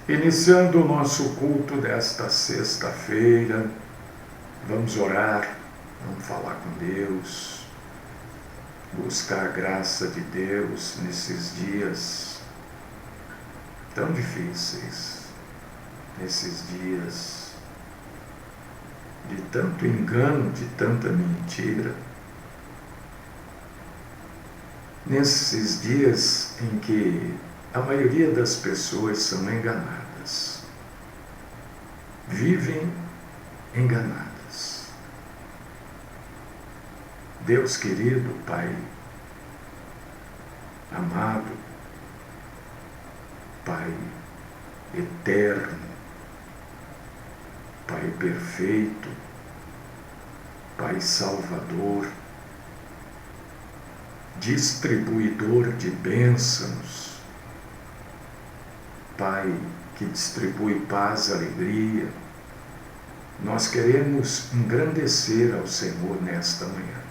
Iniciando o nosso culto desta sexta-feira, vamos orar, vamos falar com Deus, buscar a graça de Deus nesses dias tão difíceis, nesses dias de tanto engano, de tanta mentira, nesses dias em que a maioria das pessoas são enganadas, vivem enganadas. Deus querido, Pai amado, Pai eterno, Pai perfeito, Pai salvador, distribuidor de bênçãos, Pai que distribui paz e alegria, nós queremos engrandecer ao Senhor nesta manhã.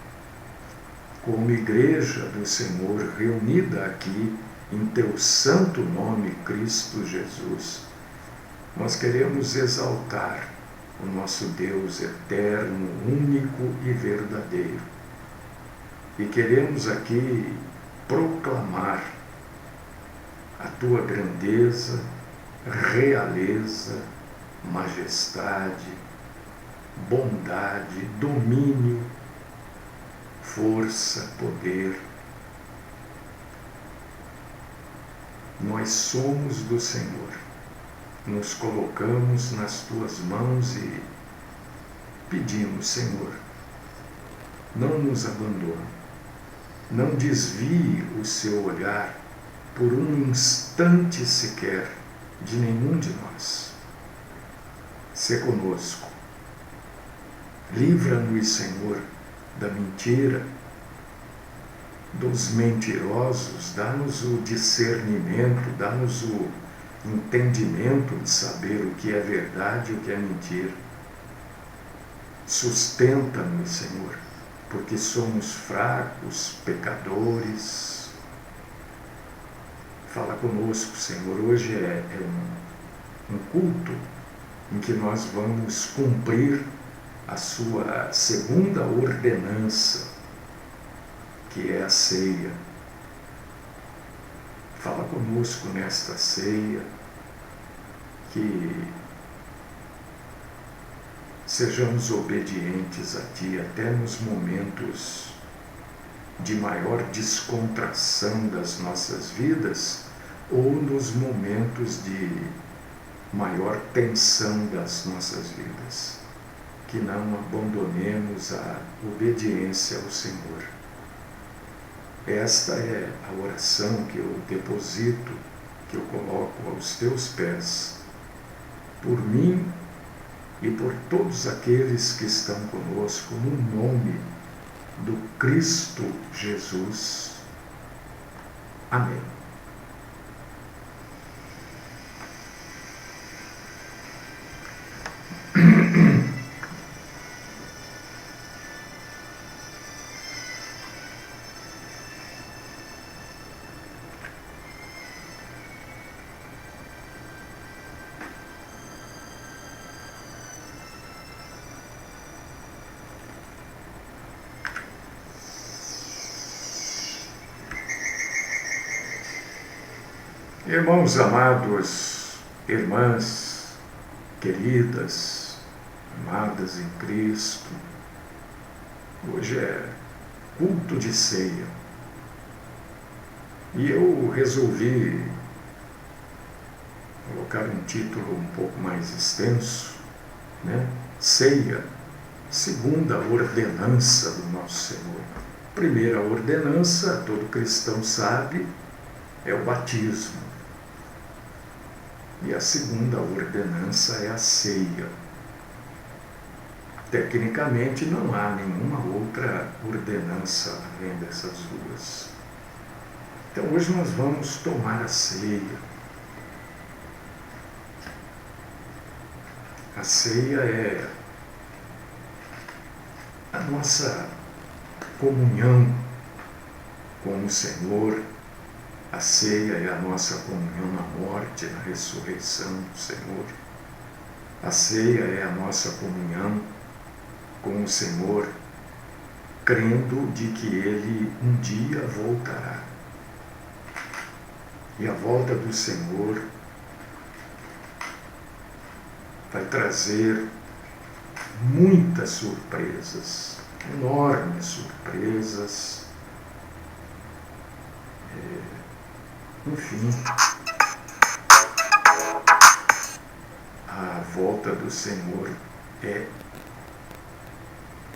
Como igreja do Senhor reunida aqui em Teu santo nome, Cristo Jesus, nós queremos exaltar o nosso Deus eterno, único e verdadeiro. E queremos aqui proclamar a Tua grandeza, realeza, majestade, bondade, domínio, força, poder. Nós somos do Senhor, nos colocamos nas Tuas mãos e pedimos, Senhor, não nos abandone, não desvie o Seu olhar por um instante sequer de nenhum de nós. Sê conosco. Livra-nos, Senhor, da mentira, dos mentirosos, dá-nos o discernimento, dá-nos o entendimento de saber o que é verdade e o que é mentira. Sustenta-nos, Senhor, porque somos fracos, pecadores. Fala conosco, Senhor. Hoje é um culto em que nós vamos cumprir a Sua segunda ordenança, que é a ceia. Fala conosco nesta ceia, que sejamos obedientes a Ti até nos momentos de maior descontração das nossas vidas ou nos momentos de maior tensão das nossas vidas. Que não abandonemos a obediência ao Senhor. Esta é a oração que eu deposito, que eu coloco aos Teus pés, por mim e por todos aqueles que estão conosco, no nome do Cristo Jesus. Amém. Irmãos amados, irmãs queridas, amadas em Cristo, hoje é culto de ceia. E eu resolvi colocar um título um pouco mais extenso, né? Ceia, segunda ordenança do nosso Senhor. Primeira ordenança, todo cristão sabe, é o batismo. E a segunda ordenança é a ceia. Tecnicamente não há nenhuma outra ordenança além dessas duas. Então hoje nós vamos tomar a ceia. A ceia é a nossa comunhão com o Senhor, A ceia é a nossa comunhão na morte, na ressurreição do Senhor. A ceia é a nossa comunhão com o Senhor, crendo de que Ele um dia voltará. E a volta do Senhor vai trazer muitas surpresas, enormes surpresas. Enfim, a volta do Senhor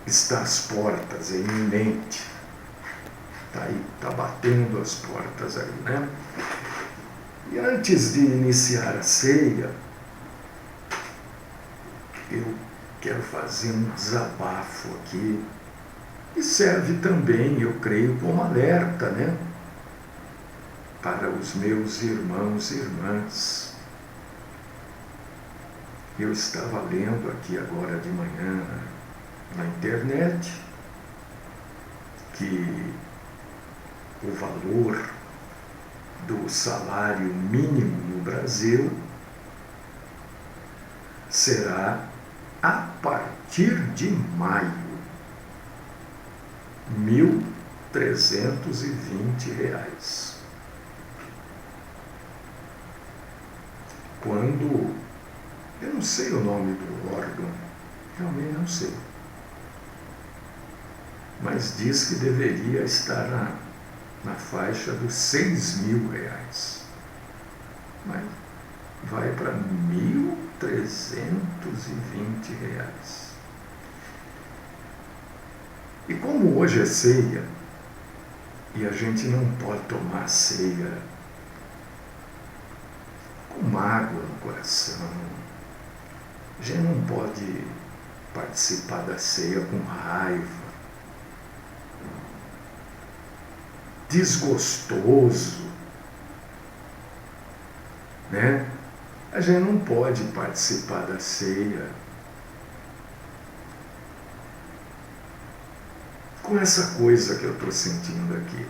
está às portas, é iminente. Está aí, está batendo as portas aí, né? E antes de iniciar a ceia, eu quero fazer um desabafo aqui, e serve também, eu creio, como alerta, né? Para os meus irmãos e irmãs. Eu estava lendo aqui agora de manhã na internet que o valor do salário mínimo no Brasil será, a partir de maio, R$ 1.320. Quando, eu não sei o nome do órgão, realmente não sei, mas diz que deveria estar na faixa dos R$ 6.000, mas vai para R$ 1.320. E como hoje é ceia, e a gente não pode tomar ceia com mágoa no coração, a gente não pode participar da ceia com raiva, desgostoso, né? A gente não pode participar da ceia com essa coisa que eu estou sentindo aqui.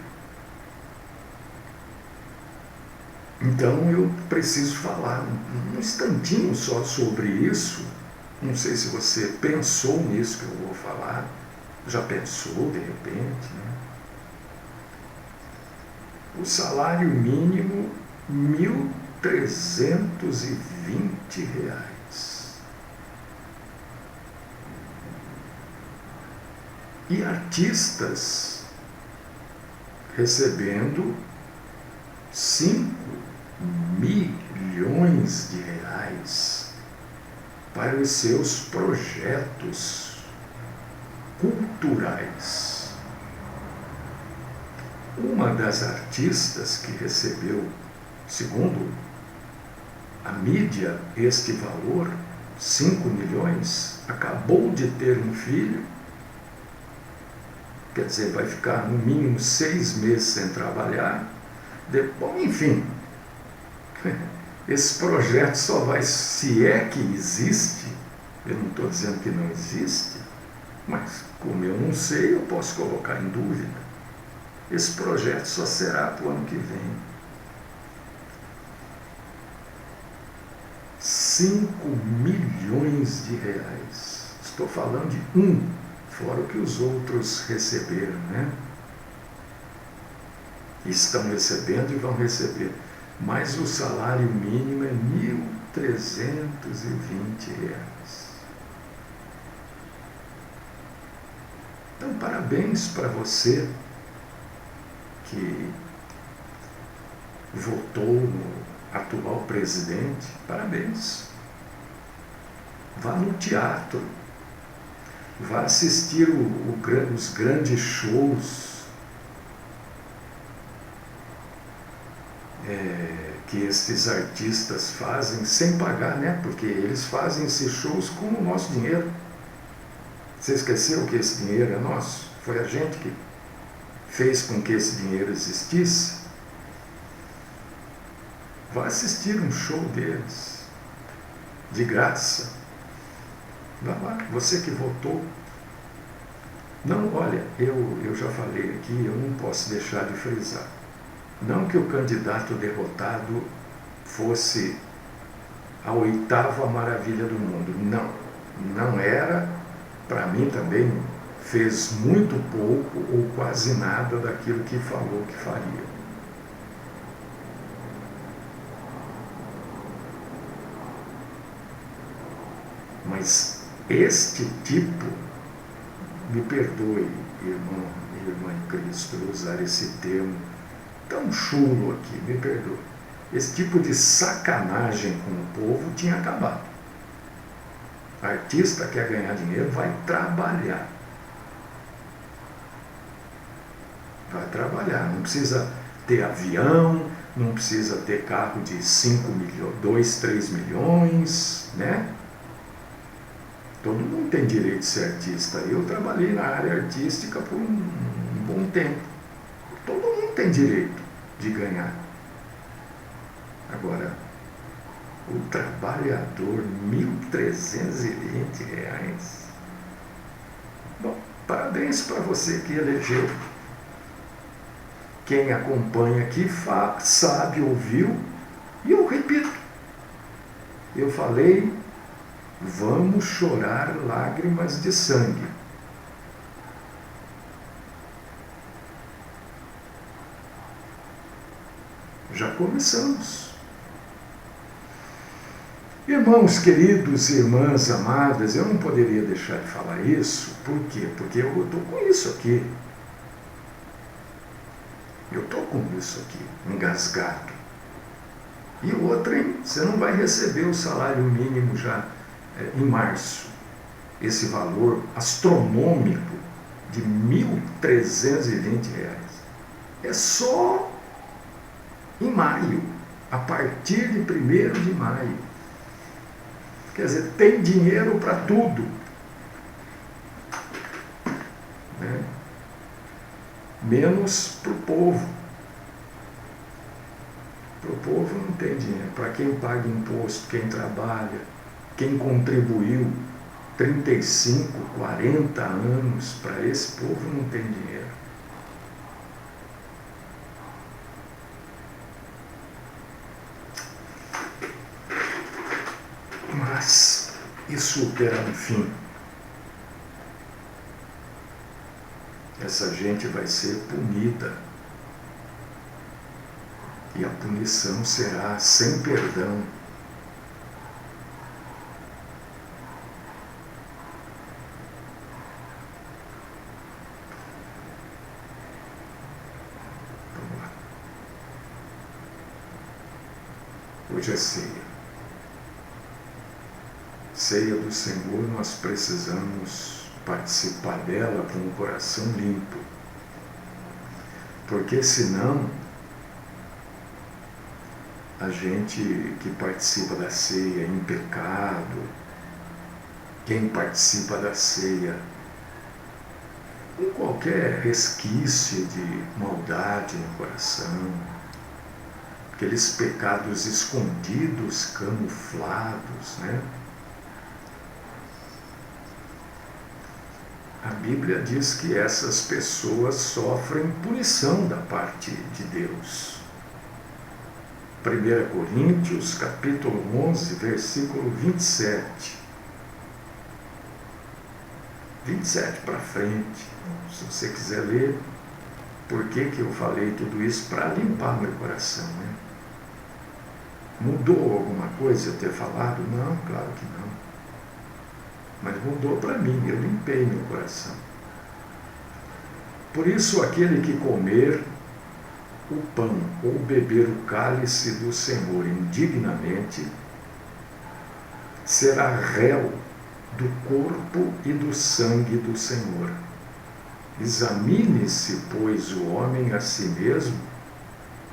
Então eu preciso falar um instantinho só sobre isso. Não sei se você pensou nisso que eu vou falar. Já pensou de repente, né? O salário mínimo, R$ 1.320. E artistas recebendo R$ 5.000.000 para os seus projetos culturais. Uma das artistas que recebeu, segundo a mídia, este valor, 5 milhões, acabou de ter um filho, quer dizer, vai ficar no mínimo 6 meses sem trabalhar. Depois, enfim, esse projeto só vai, se é que existe, eu não estou dizendo que não existe, mas como eu não sei, eu posso colocar em dúvida. Esse projeto só será para o ano que vem. R$ 5 milhões. Estou falando de um, fora o que os outros receberam, né? Estão recebendo e vão receber. Mas o salário mínimo é R$ 1.320. Então, parabéns para você que votou no atual presidente. Parabéns. Vá no teatro, vá assistir os grandes shows que estes artistas fazem sem pagar, né? Porque eles fazem esses shows com o nosso dinheiro. Você esqueceu que esse dinheiro é nosso? Foi a gente que fez com que esse dinheiro existisse. Vá assistir um show deles, de graça. Vá lá, você que votou. Não, olha, eu já falei aqui, eu não posso deixar de frisar. Não que o candidato derrotado fosse a 8ª maravilha do mundo. Não, não era. Para mim também fez muito pouco ou quase nada daquilo que falou que faria. Mas este tipo, me perdoe, irmão e irmã em Cristo, eu usar esse termo tão chulo aqui, me perdoe. Esse tipo de sacanagem com o povo tinha acabado. Artista quer ganhar dinheiro, vai trabalhar. Vai trabalhar, não precisa ter avião, não precisa ter carro de 5 milhões, 2, 3 milhões, né? Todo mundo tem direito de ser artista. Eu trabalhei na área artística por um bom tempo. Todo mundo tem direito de ganhar. Agora, o trabalhador, R$ 1.320. Bom, parabéns para você que elegeu. Quem acompanha aqui sabe, ouviu, e eu repito. Eu falei, vamos chorar lágrimas de sangue. Já começamos. Irmãos queridos, irmãs amadas, eu não poderia deixar de falar isso. Por quê? Porque eu estou com isso aqui. Eu estou com isso aqui, engasgado. E o outro, hein? Você não vai receber o salário mínimo já em março. Esse valor astronômico de R$ 1.320. É só em maio, a partir de 1º de maio. Quer dizer, tem dinheiro para tudo. Né? Menos para o povo. Para o povo não tem dinheiro. Para quem paga imposto, quem trabalha, quem contribuiu 35, 40 anos, para esse povo não tem dinheiro. Mas isso terá um fim. Essa gente vai ser punida. E a punição será sem perdão. Vamos lá. Hoje é ceia. Ceia do Senhor, nós precisamos participar dela com o coração limpo. Porque senão, a gente que participa da ceia em pecado, quem participa da ceia com qualquer resquício de maldade no coração, aqueles pecados escondidos, camuflados, né? A Bíblia diz que essas pessoas sofrem punição da parte de Deus. 1 Coríntios, capítulo 11, versículo 27. 27 para frente. Se você quiser ler, por que eu falei tudo isso? Para limpar meu coração, né? Mudou alguma coisa eu ter falado? Não, claro que não. Mas mudou para mim, eu limpei meu coração. Por isso, aquele que comer o pão ou beber o cálice do Senhor indignamente, será réu do corpo e do sangue do Senhor. Examine-se, pois, o homem a si mesmo,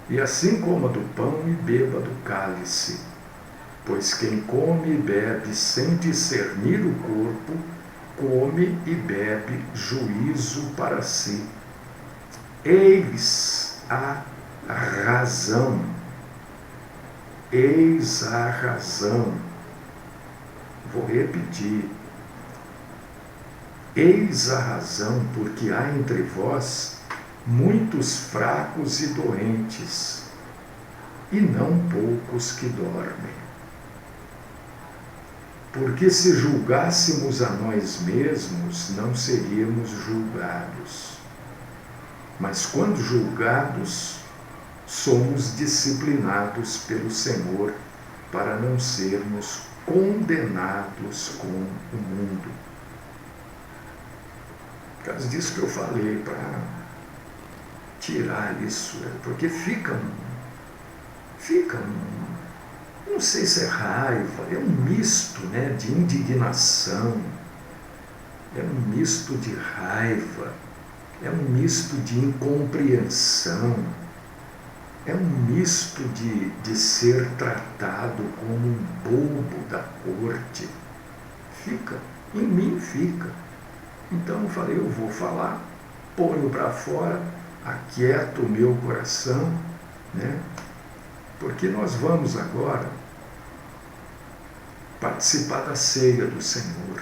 e assim coma do pão e beba do cálice. Pois quem come e bebe sem discernir o corpo, come e bebe juízo para si. Eis a razão. Eis a razão. Vou repetir. Eis a razão porque há entre vós muitos fracos e doentes, e não poucos que dormem. Porque se julgássemos a nós mesmos, não seríamos julgados. Mas quando julgados, somos disciplinados pelo Senhor para não sermos condenados com o mundo. Por causa disso que eu falei, para tirar isso, porque fica não sei se é raiva, é um misto, né, de indignação, é um misto de raiva, é um misto de incompreensão, é um misto de ser tratado como um bobo da corte. Em mim fica. Então eu falei, eu vou falar, ponho para fora, aquieto o meu coração, né? Porque nós vamos agora participar da ceia do Senhor.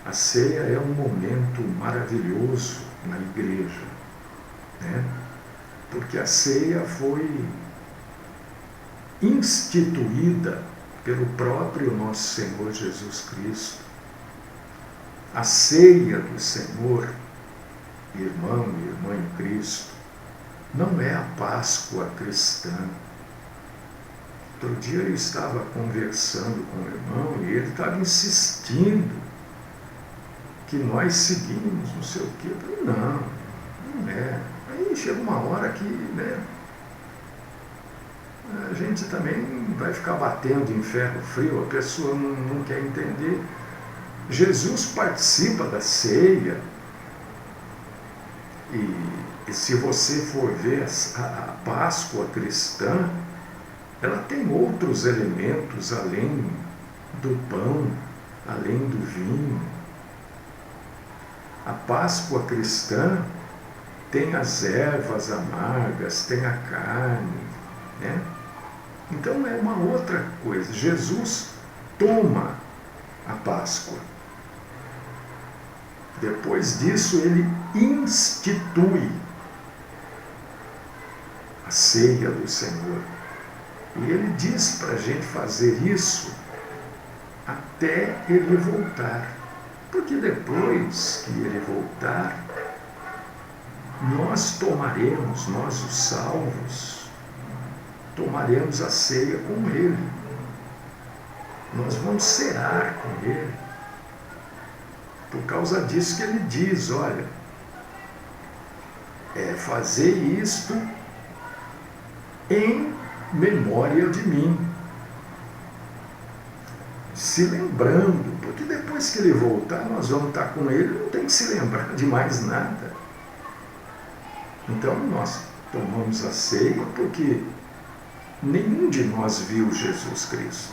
A ceia é um momento maravilhoso na igreja, né? Porque a ceia foi instituída pelo próprio nosso Senhor Jesus Cristo. A ceia do Senhor, irmão e irmã em Cristo, não é a Páscoa cristã. Outro dia eu estava conversando com o irmão e ele estava insistindo que nós seguimos não sei o quê. Eu falei, não é. Aí chega uma hora que, né, a gente também vai ficar batendo em ferro frio, a pessoa não quer entender. Jesus participa da ceia e se você for ver a Páscoa cristã, ela tem outros elementos além do pão, além do vinho. A Páscoa cristã tem as ervas amargas, tem a carne, né? Então é uma outra coisa. Jesus toma a Páscoa. Depois disso, ele institui a ceia do Senhor. E ele diz para a gente fazer isso até ele voltar. Porque depois que ele voltar, nós os salvos, tomaremos a ceia com ele. Nós vamos cear com ele. Por causa disso que ele diz, olha, fazer isto em memória de mim. Se lembrando, porque depois que ele voltar, nós vamos estar com ele, não tem que se lembrar de mais nada. Então nós tomamos a ceia porque nenhum de nós viu Jesus Cristo.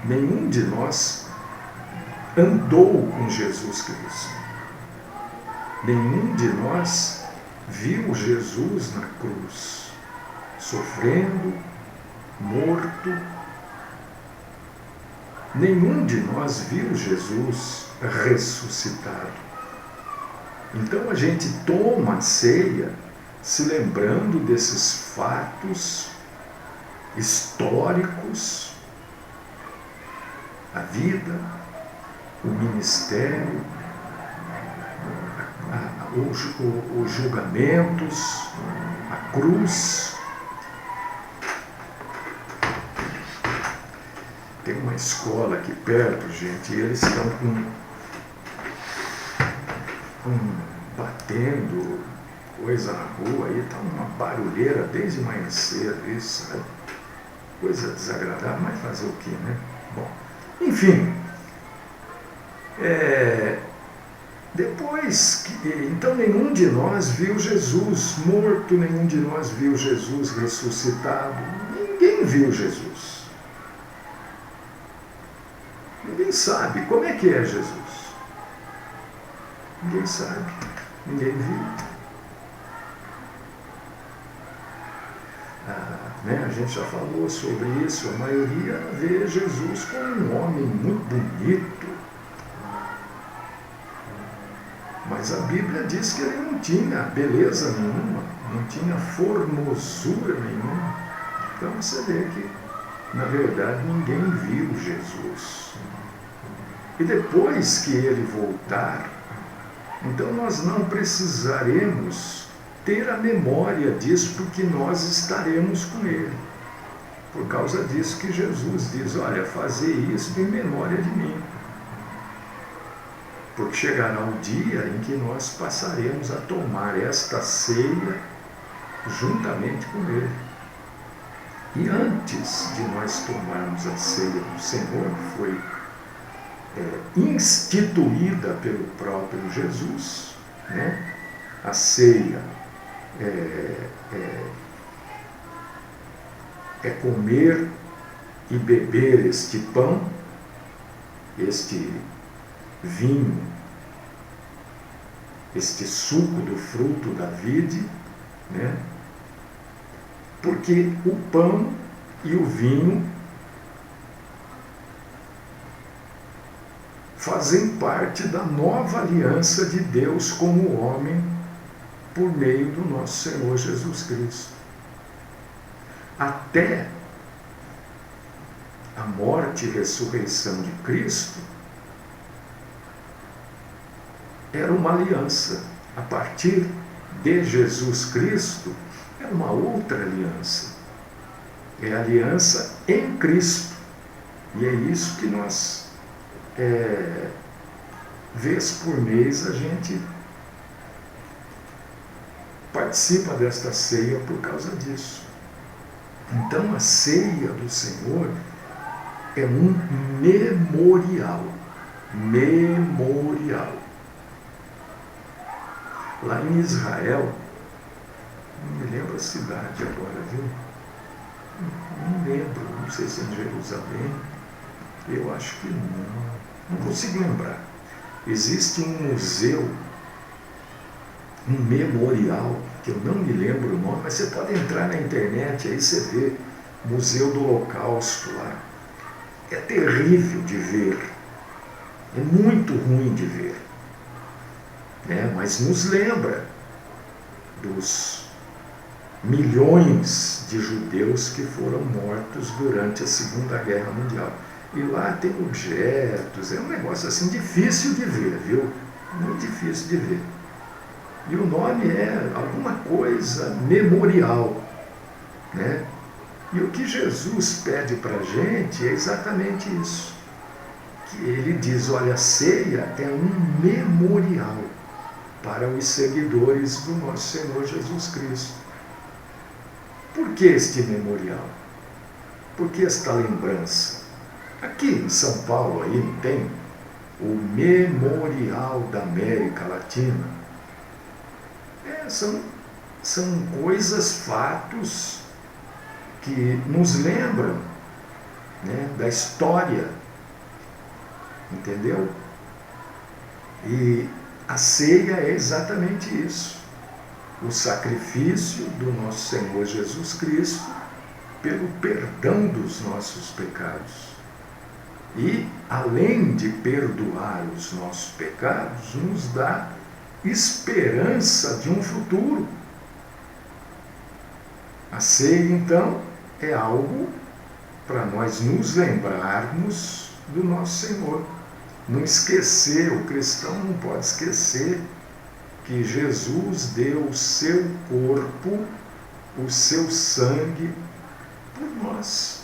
Nenhum de nós andou com Jesus Cristo. Nenhum de nós viu Jesus na cruz, sofrendo, morto. Nenhum de nós viu Jesus ressuscitado. Então a gente toma a ceia se lembrando desses fatos históricos, a vida, o ministério, os julgamentos, a cruz. Tem uma escola aqui perto, gente, e eles estão batendo coisa na rua, aí está uma barulheira desde manhã cedo, isso, sabe? Coisa desagradável, mas fazer o quê, né? Bom, enfim, então nenhum de nós viu Jesus morto, nenhum de nós viu Jesus ressuscitado, ninguém viu Jesus. Ninguém sabe como é que é Jesus. Ninguém sabe, ninguém viu. A gente já falou sobre isso, a maioria vê Jesus como um homem muito bonito, Mas a Bíblia diz que ele não tinha beleza nenhuma, não tinha formosura nenhuma. Então você vê que, na verdade, ninguém viu Jesus. E depois que ele voltar, então nós não precisaremos ter a memória disso, porque nós estaremos com ele. Por causa disso que Jesus diz, olha, fazer isso em memória de mim. Porque chegará um dia em que nós passaremos a tomar esta ceia juntamente com ele. E antes de nós tomarmos a ceia do Senhor, que foi instituída pelo próprio Jesus, né? A ceia é comer e beber este pão, este vinho, este suco do fruto da vide, né? Porque o pão e o vinho fazem parte da nova aliança de Deus com o homem por meio do nosso Senhor Jesus Cristo. Até a morte e ressurreição de Cristo era uma aliança. A partir de Jesus Cristo, é uma outra aliança. É a aliança em Cristo. E é isso que nós, vez por mês, a gente participa desta ceia por causa disso. Então, a ceia do Senhor é um memorial. Memorial. Lá em Israel, não me lembro a cidade agora, viu? Não lembro, não sei se é em Jerusalém, eu acho que não consigo lembrar. Existe um museu, um memorial, que eu não me lembro o nome, mas você pode entrar na internet, aí você vê Museu do Holocausto lá. É terrível de ver, é muito ruim de ver, né? Mas nos lembra dos milhões de judeus que foram mortos durante a Segunda Guerra Mundial. E lá tem objetos, é um negócio assim difícil de ver, viu? Muito difícil de ver. E o nome é alguma coisa memorial, né? E o que Jesus pede para a gente é exatamente isso. Que ele diz, olha, a ceia é um memorial para os seguidores do nosso Senhor Jesus Cristo. Por que este memorial? Por que esta lembrança? Aqui em São Paulo aí não tem o Memorial da América Latina. São coisas, fatos que nos lembram, né, da história, entendeu? E a ceia é exatamente isso. O sacrifício do nosso Senhor Jesus Cristo pelo perdão dos nossos pecados. E, além de perdoar os nossos pecados, nos dá esperança de um futuro. A ceia, então, é algo para nós nos lembrarmos do nosso Senhor. Não esquecer, o cristão não pode esquecer que Jesus deu o seu corpo, o seu sangue por nós.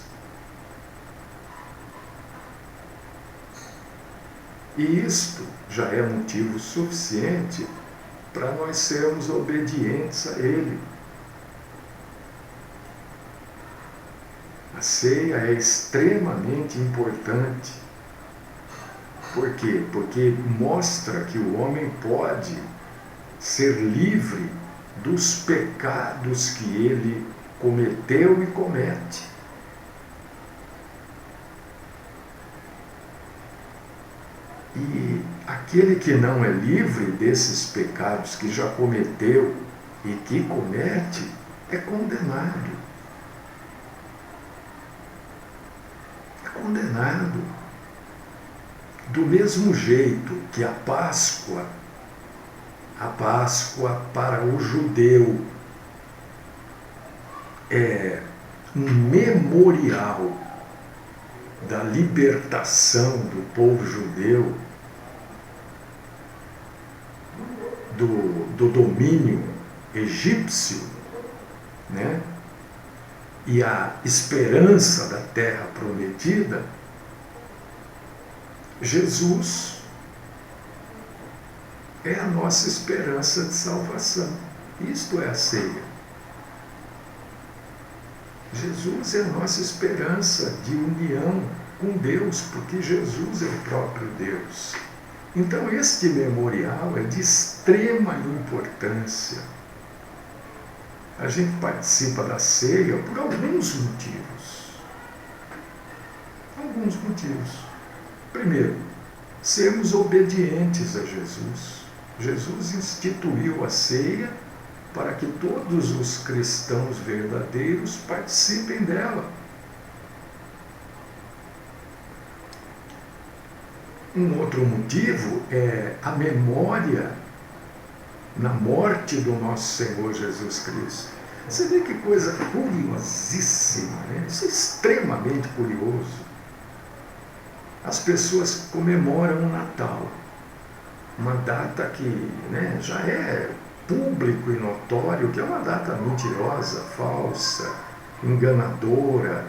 E isto já é motivo suficiente para nós sermos obedientes a Ele. A ceia é extremamente importante. Por quê? Porque mostra que o homem pode ser livre dos pecados que ele cometeu e comete. E aquele que não é livre desses pecados que já cometeu e que comete, é condenado. É condenado. Do mesmo jeito que a Páscoa A Páscoa para o judeu é um memorial da libertação do povo judeu do domínio egípcio, né? E a esperança da terra prometida. Jesus é a nossa esperança de salvação. Isto é a ceia. Jesus é a nossa esperança de união com Deus, porque Jesus é o próprio Deus. Então, este memorial é de extrema importância. A gente participa da ceia por alguns motivos. Alguns motivos. Primeiro, sermos obedientes a Jesus. Jesus instituiu a ceia para que todos os cristãos verdadeiros participem dela. Um outro motivo é a memória na morte do nosso Senhor Jesus Cristo. Você vê que coisa curiosíssima, né? Isso é extremamente curioso. As pessoas comemoram o Natal, uma data que, né, já é público e notório que é uma data mentirosa, falsa, enganadora,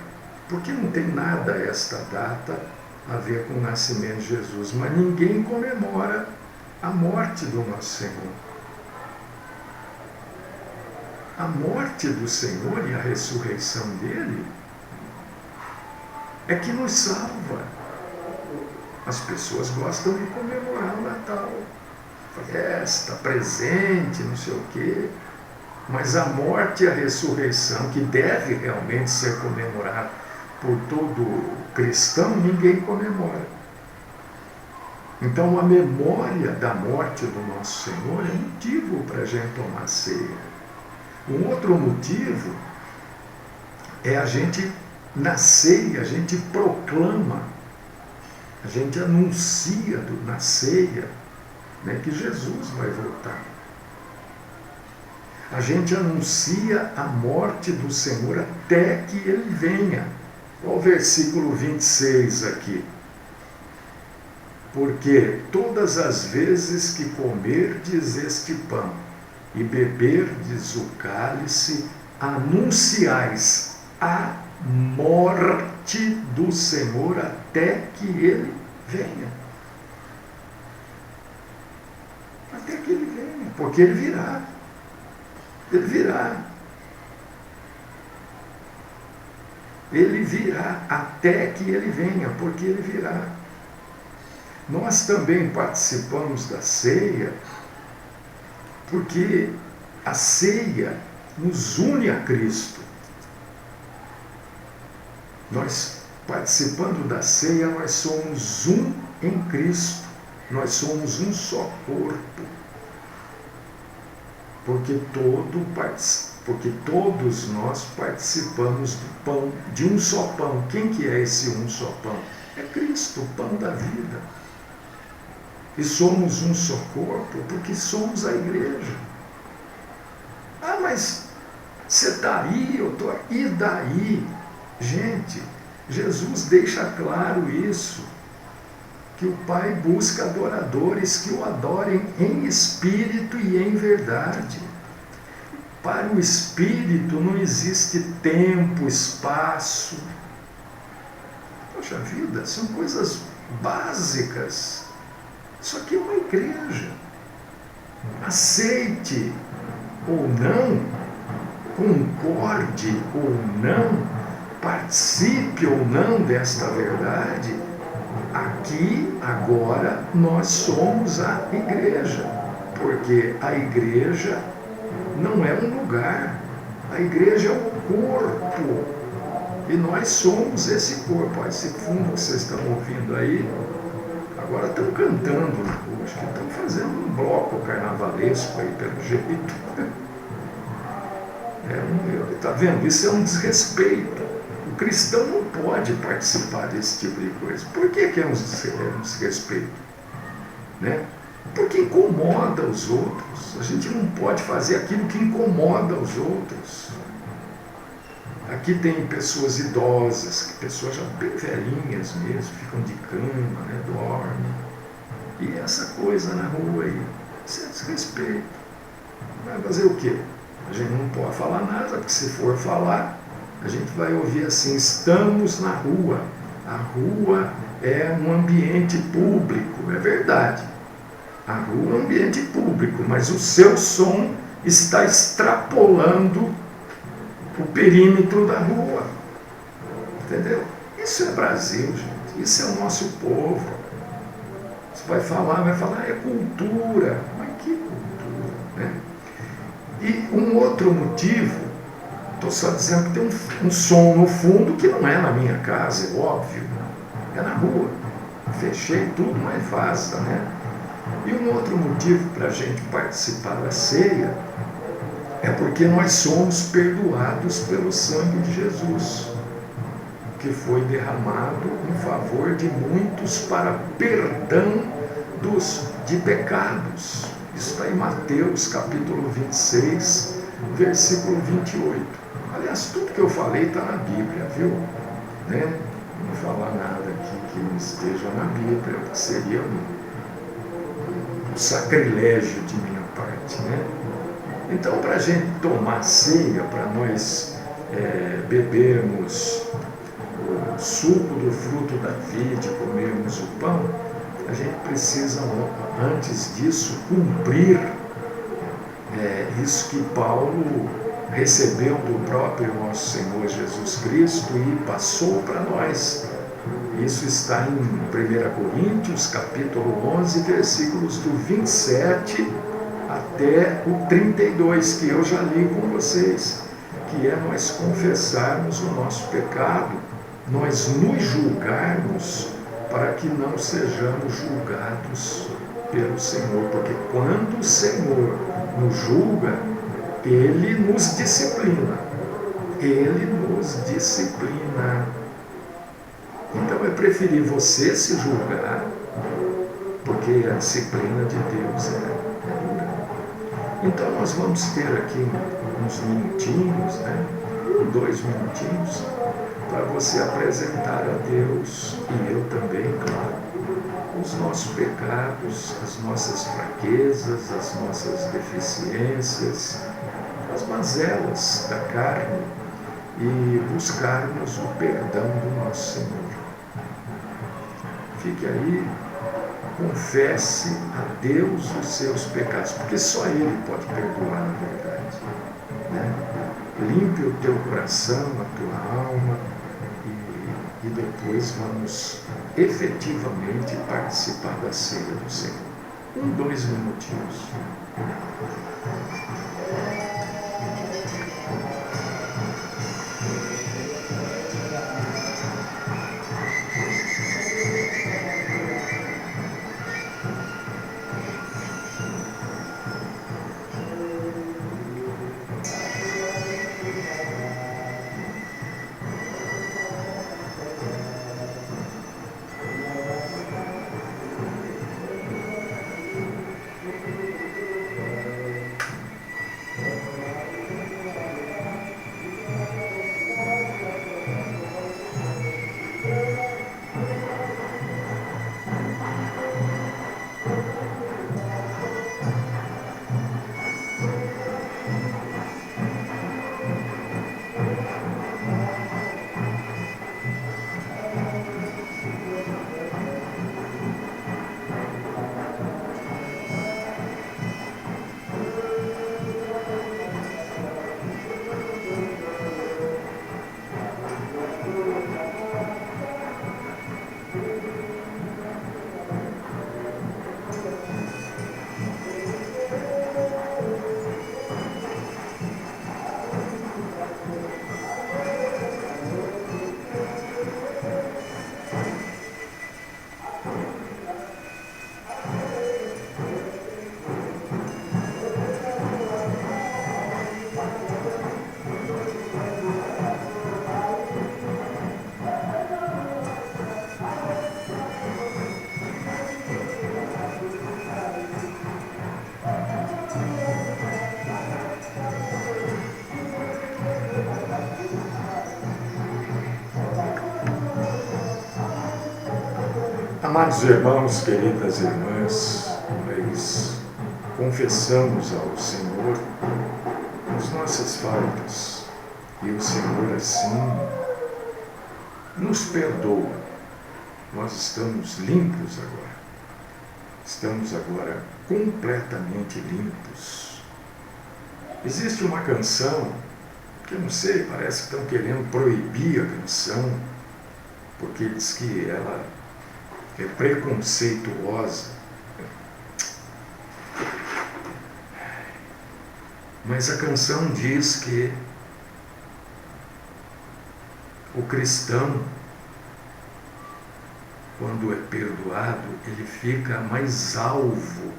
porque não tem nada esta data a ver com o nascimento de Jesus, mas ninguém comemora a morte do nosso Senhor. A morte do Senhor e a ressurreição dele é que nos salva. As pessoas gostam de comemorar o Natal, festa, presente, não sei o quê, mas a morte e a ressurreição, que deve realmente ser comemorada por todo cristão, ninguém comemora. Então, a memória da morte do nosso Senhor é motivo para a gente tomar ceia. Um outro motivo é a gente, na ceia, a gente proclama, a gente anuncia na ceia, né, que Jesus vai voltar. A gente anuncia a morte do Senhor até que ele venha. Olha o versículo 26 aqui. Porque todas as vezes que comerdes este pão e beberdes o cálice, anunciais a morte do Senhor até que ele venha. Até que ele venha, porque ele virá. Ele virá. Ele virá até que ele venha, porque ele virá. Nós também participamos da ceia, porque a ceia nos une a Cristo. Nós, participando da ceia, nós somos um em Cristo. Nós somos um só corpo. Porque todos nós participamos do pão, de um só pão. Quem que é esse um só pão? É Cristo, o pão da vida. E somos um só corpo porque somos a igreja. Ah, mas você está aí, eu estou aqui. E daí? Gente, Jesus deixa claro isso, que o Pai busca adoradores que o adorem em espírito e em verdade. Para o espírito não existe tempo, espaço. Poxa vida, são coisas básicas. Isso aqui é uma igreja. Aceite ou não, concorde ou não, participe ou não desta verdade, aqui, agora, nós somos a igreja. Porque a igreja não é um lugar, a igreja é um corpo. E nós somos esse corpo. Olha, esse fundo que vocês estão ouvindo aí, agora estão cantando, acho que estão fazendo um bloco carnavalesco aí, pelo jeito. Está vendo? Isso é um desrespeito. O cristão não pode participar desse tipo de coisa. Por que é um desrespeito? Né? Porque incomoda os outros. A gente não pode fazer aquilo que incomoda os outros. Aqui tem pessoas idosas, pessoas já bem velhinhas mesmo, ficam de cama, né, dormem. E essa coisa na rua aí, isso é desrespeito. Vai fazer o quê? A gente não pode falar nada, porque se for falar, a gente vai ouvir assim: estamos na rua. A rua é um ambiente público, é verdade. A rua é um ambiente público, mas o seu som está extrapolando o perímetro da rua. Entendeu? Isso é Brasil, gente. Isso é o nosso povo. Você vai falar, é cultura. Mas que cultura, né? E um outro motivo, estou só dizendo que tem um som no fundo que não é na minha casa, é óbvio. É na rua. Fechei tudo, mas vaza, né? E um outro motivo para a gente participar da ceia é porque nós somos perdoados pelo sangue de Jesus, que foi derramado em favor de muitos para perdão de pecados. Isso está em Mateus capítulo 26, versículo 28. Aliás, tudo que eu falei está na Bíblia, viu? Né? Não vou falar nada aqui que não esteja na Bíblia, que seria um sacrilégio de minha parte, né? Então, para a gente tomar ceia, para nós bebermos o suco do fruto da vide, comermos o pão, a gente precisa, antes disso, cumprir isso que Paulo recebeu do próprio nosso Senhor Jesus Cristo e passou para nós. Isso está em 1 Coríntios, capítulo 11, versículos do 27 até o 32, que eu já li com vocês, que é nós confessarmos o nosso pecado, nós nos julgarmos, para que não sejamos julgados pelo Senhor, porque quando o Senhor nos julga, Ele nos disciplina. Ele nos disciplina. Então é preferir você se julgar, porque a disciplina de Deus é dura. Então nós vamos ter aqui uns minutinhos, né? 2 minutinhos, para você apresentar a Deus, e eu também, claro, os nossos pecados, as nossas fraquezas, as nossas deficiências, as mazelas da carne, e buscarmos o perdão do nosso Senhor. Fique aí, confesse a Deus os seus pecados, porque só Ele pode perdoar, na verdade, né? Limpe o teu coração, a tua alma, e depois vamos efetivamente participar da ceia do Senhor. 2 minutinhos. Amados irmãos, queridas irmãs, nós confessamos ao Senhor as nossas faltas e o Senhor assim nos perdoa. Nós estamos limpos agora. Estamos agora completamente limpos. Existe uma canção que eu não sei, parece que estão querendo proibir a canção, porque diz que ela é preconceituosa. Mas a canção diz que o cristão, quando é perdoado, ele fica mais alvo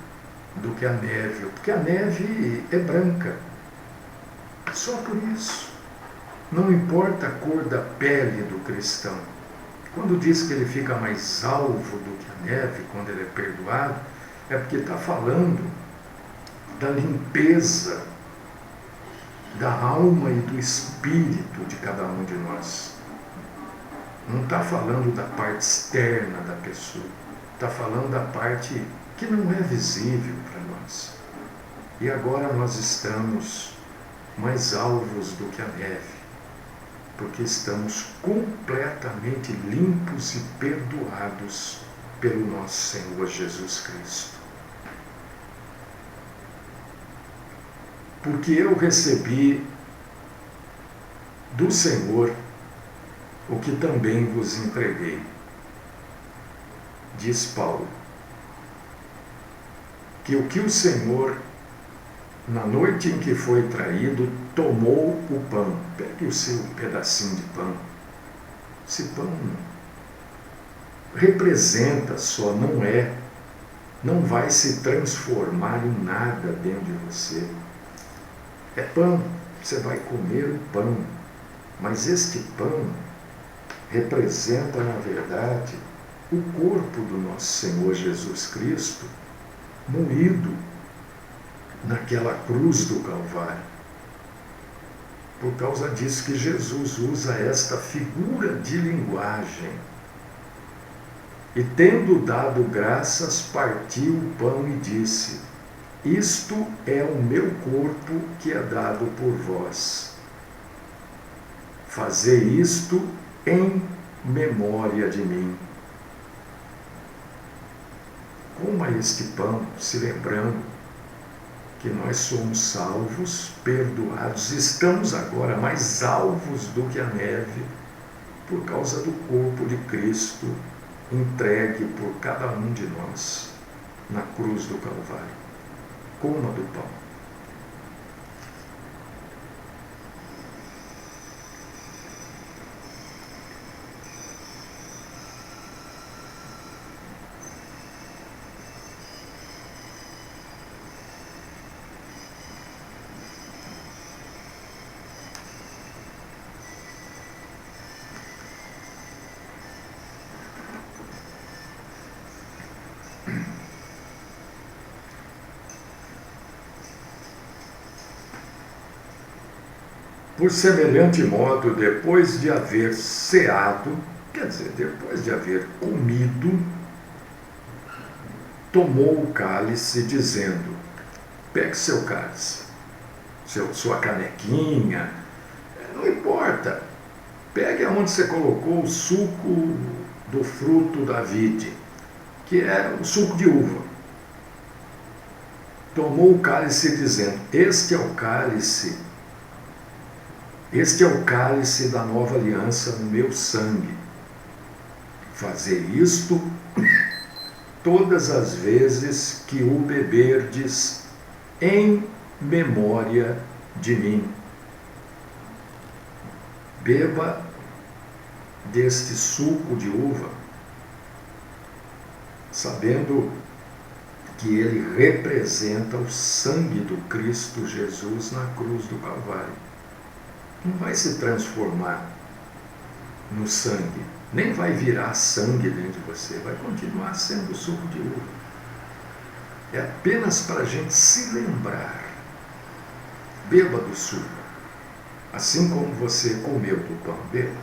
do que a neve, porque a neve é branca. Só por isso. Não importa a cor da pele do cristão. Quando diz que ele fica mais alvo do que a neve, quando ele é perdoado, é porque está falando da limpeza da alma e do espírito de cada um de nós. Não está falando da parte externa da pessoa, está falando da parte que não é visível para nós. E agora nós estamos mais alvos do que a neve, porque estamos completamente limpos e perdoados pelo nosso Senhor Jesus Cristo. Porque eu recebi do Senhor o que também vos entreguei, diz Paulo, que o Senhor, na noite em que foi traído, tomou o pão. Pegue o seu pedacinho de pão. Esse pão representa só, não vai se transformar em nada dentro de você. É pão, você vai comer o pão, mas este pão representa, na verdade, o corpo do nosso Senhor Jesus Cristo, moído naquela cruz do Calvário. Por causa disso que Jesus usa esta figura de linguagem. E tendo dado graças, partiu o pão e disse: isto é o meu corpo que é dado por vós. Fazei isto em memória de mim. Coma este pão, se lembrando que nós somos salvos, perdoados, estamos agora mais alvos do que a neve, por causa do corpo de Cristo entregue por cada um de nós na cruz do Calvário. Coma do pão. Por semelhante modo, depois de haver ceado, quer dizer, depois de haver comido, tomou o cálice, dizendo: pegue seu cálice, sua canequinha, não importa, pegue aonde você colocou o suco do fruto da vide, que é o suco de uva. Tomou o cálice, dizendo: este é o cálice da nova aliança no meu sangue. Fazei isto todas as vezes que o beberdes em memória de mim. Beba deste suco de uva, sabendo que ele representa o sangue do Cristo Jesus na cruz do Calvário. Não vai se transformar no sangue, nem vai virar sangue dentro de você, vai continuar sendo suco de uva. É apenas para a gente se lembrar. Beba do suco, assim como você comeu do pão, beba.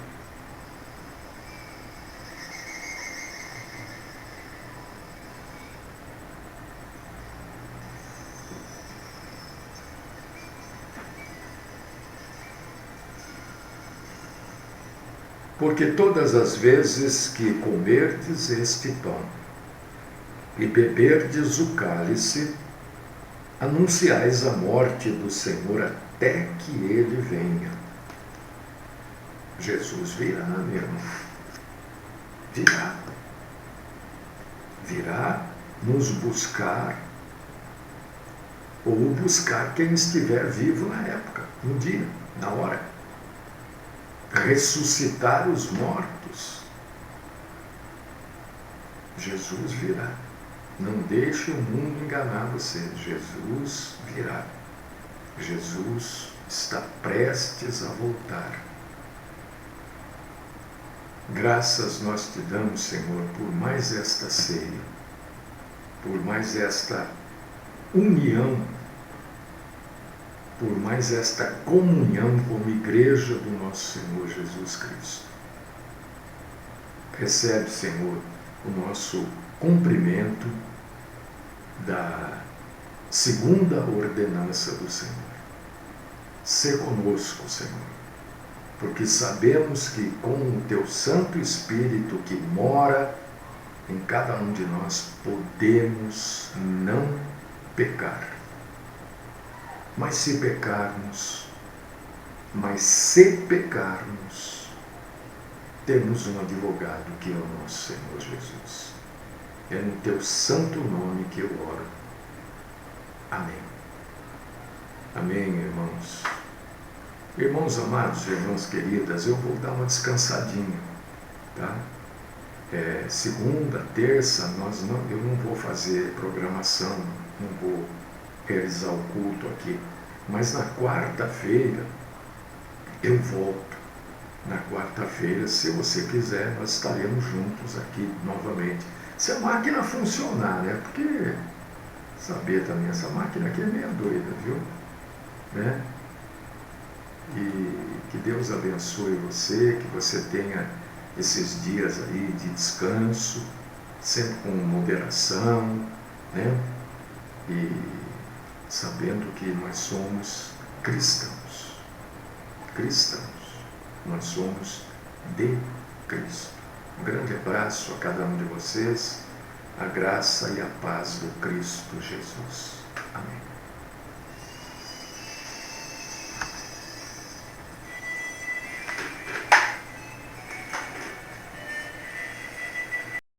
Porque todas as vezes que comerdes este pão e beberdes o cálice, anunciais a morte do Senhor até que Ele venha. Jesus virá, meu irmão. Virá. Virá nos buscar, ou buscar quem estiver vivo na época, no dia, na hora. Ressuscitar os mortos. Jesus virá. Não deixe o mundo enganar você. Jesus virá. Jesus está prestes a voltar. Graças nós te damos, Senhor, por mais esta ceia, por mais esta união, por mais esta comunhão como igreja do nosso Senhor Jesus Cristo. Recebe, Senhor, o nosso cumprimento da segunda ordenança do Senhor. Sê conosco, Senhor, porque sabemos que com o Teu Santo Espírito que mora em cada um de nós, podemos não pecar. Mas se pecarmos, temos um advogado que é o nosso Senhor Jesus. É no Teu santo nome que eu oro. Amém. Amém, irmãos. Irmãos amados, irmãs queridas, eu vou dar uma descansadinha, tá? Segunda, terça, eu não vou fazer programação, não vou realizar o culto aqui. Mas na quarta-feira eu volto. Na quarta-feira, se você quiser, nós estaremos juntos aqui novamente. Se a máquina funcionar, né? Porque, saber também, essa máquina aqui é meio doida, viu? Né? E que Deus abençoe você, que você tenha esses dias aí de descanso, sempre com moderação, né? E sabendo que nós somos cristãos. Nós somos de Cristo. Um grande abraço a cada um de vocês, a graça e a paz do Cristo Jesus. Amém.